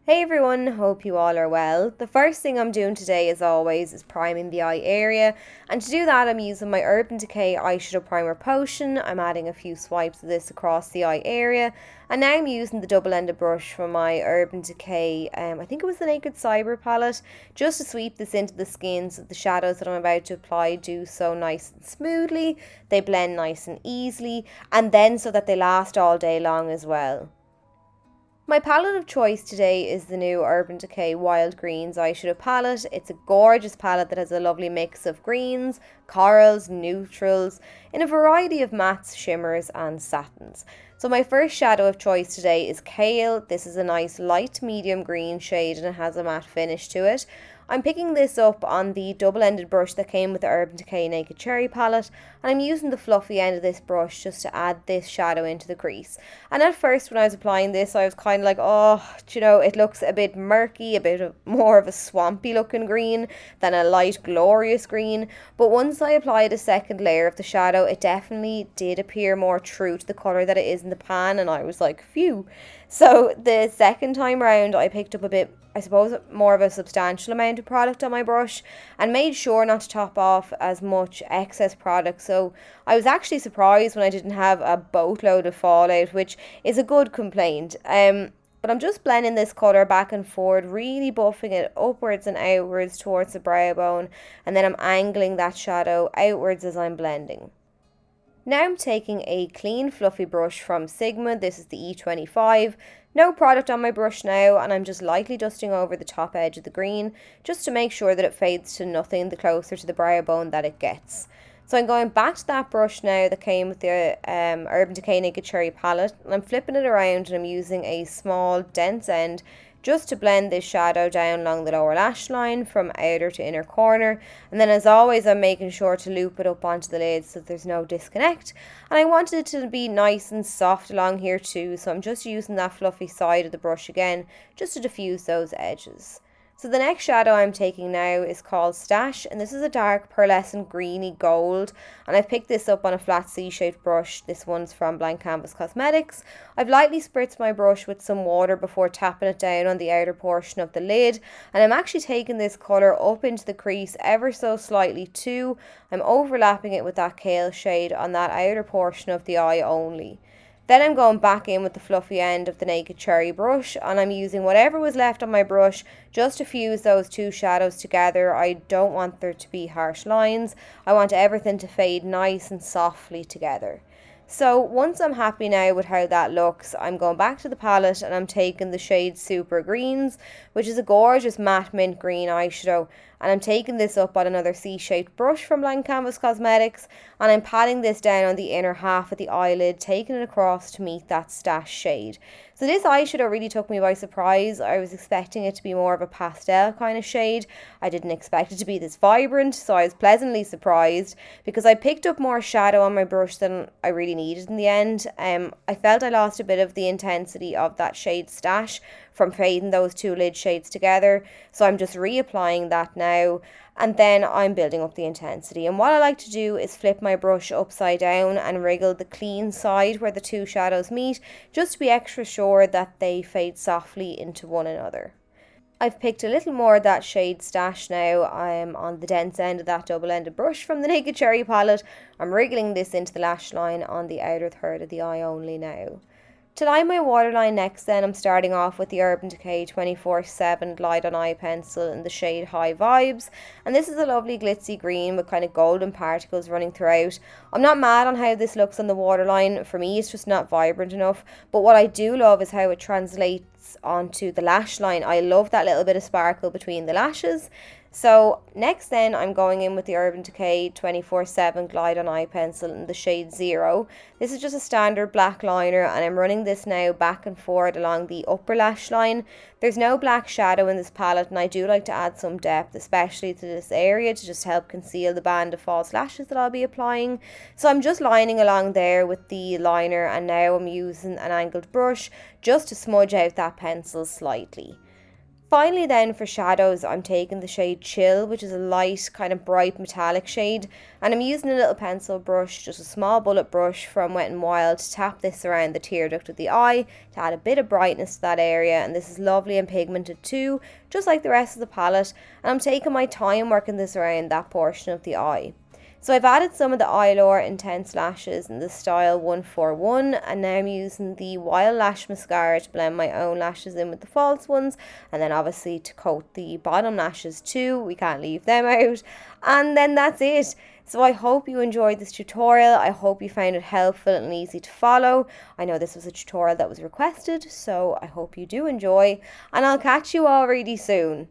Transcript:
Hey everyone, hope you all are well. The first thing I'm doing today, as always, is priming the eye area, and to do that I'm using my Urban Decay eyeshadow primer potion. I'm adding a few swipes of this across the eye area, and now I'm using the double-ended brush from my Urban Decay, I think it was the Naked Cyber palette, just to sweep this into the skin so the shadows that I'm about to apply do so nice and smoothly, they blend nice and easily, and then so that they last all day long as well. My palette of choice today is the new Urban Decay Wild Greens eyeshadow palette. It's a gorgeous palette that has a lovely mix of greens, corals, neutrals, in a variety of mattes, shimmers and satins. So my first shadow of choice today is Kale. This is a nice light medium green shade and it has a matte finish to it. I'm picking this up on the double-ended brush that came with the Urban Decay Naked Cherry palette, and I'm using the fluffy end of this brush just to add this shadow into the crease. And at first when I was applying this, I was kind of like, oh, you know, it looks a bit murky, more of a swampy looking green than a light glorious green. But once I applied a second layer of the shadow, it definitely did appear more true to the colour that it is in the pan, and I was like, phew. So the second time round, I picked up a bit, I suppose, more of a substantial amount of product on my brush and made sure not to top off as much excess product. So I was actually surprised when I didn't have a boatload of fallout, which is a good complaint. But I'm just blending this colour back and forward, really buffing it upwards and outwards towards the brow bone, and then I'm angling that shadow outwards as I'm blending. Now I'm taking a clean fluffy brush from Sigma. This is the E25. No product on my brush now, and I'm just lightly dusting over the top edge of the green just to make sure that it fades to nothing the closer to the brow bone that it gets. So I'm going back to that brush now that came with the Urban Decay Naked Cherry palette, and I'm flipping it around and I'm using a small dense end just to blend this shadow down along the lower lash line from outer to inner corner. And then as always, I'm making sure to loop it up onto the lid so there's no disconnect. And I wanted it to be nice and soft along here too, so I'm just using that fluffy side of the brush again just to diffuse those edges. So the next shadow I'm taking now is called Stash, and this is a dark pearlescent greeny gold, and I've picked this up on a flat C-shaped brush. This one's from Blank Canvas Cosmetics. I've lightly spritzed my brush with some water before tapping it down on the outer portion of the lid, and I'm actually taking this colour up into the crease ever so slightly too. I'm overlapping it with that Kale shade on that outer portion of the eye only. Then I'm going back in with the fluffy end of the Naked Cherry brush, and I'm using whatever was left on my brush just to fuse those two shadows together. I don't want there to be harsh lines. I want everything to fade nice and softly together. So once I'm happy now with how that looks, I'm going back to the palette and I'm taking the shade Super Greens, which is a gorgeous matte mint green eyeshadow, and I'm taking this up on another C-shaped brush from Blank Canvas Cosmetics, and I'm patting this down on the inner half of the eyelid, taking it across to meet that Stash shade. So this eyeshadow really took me by surprise. I was expecting it to be more of a pastel kind of shade. I didn't expect it to be this vibrant, so I was pleasantly surprised because I picked up more shadow on my brush than I really needed in the end. I felt I lost a bit of the intensity of that shade Stash from fading those two lid shades together, so I'm just reapplying that now, and then I'm building up the intensity. And what I like to do is flip my brush upside down and wriggle the clean side where the two shadows meet, just to be extra sure that they fade softly into one another. I've picked a little more of that shade Stash now. I'm on the dense end of that double-ended brush from the Naked Cherry palette. I'm wriggling this into the lash line on the outer third of the eye only now. To line my waterline next then, I'm starting off with the Urban Decay 24/7 Glide On Eye Pencil in the shade High Vibes, and this is a lovely glitzy green with kind of golden particles running throughout. I'm not mad on how this looks on the waterline. For me, it's just not vibrant enough, but what I do love is how it translates onto the lash line. I love that little bit of sparkle between the lashes. So next then I'm going in with the Urban Decay 24/7 Glide on Eye Pencil in the shade 0. This is just a standard black liner and I'm running this now back and forward along the upper lash line. There's no black shadow in this palette and I do like to add some depth, especially to this area, to just help conceal the band of false lashes that I'll be applying. So I'm just lining along there with the liner and now I'm using an angled brush just to smudge out that pencil slightly. Finally then for shadows, I'm taking the shade Chill, which is a light kind of bright metallic shade, and I'm using a little pencil brush, just a small bullet brush from Wet n Wild, to tap this around the tear duct of the eye to add a bit of brightness to that area. And this is lovely and pigmented too, just like the rest of the palette, and I'm taking my time working this around that portion of the eye. So I've added some of the Eyelure Intense Lashes in the style 141, and now I'm using the Wild Lash Mascara to blend my own lashes in with the false ones, and then obviously to coat the bottom lashes too, we can't leave them out, and then that's it. So I hope you enjoyed this tutorial. I hope you found it helpful and easy to follow. I know this was a tutorial that was requested, so I hope you do enjoy, and I'll catch you all really soon.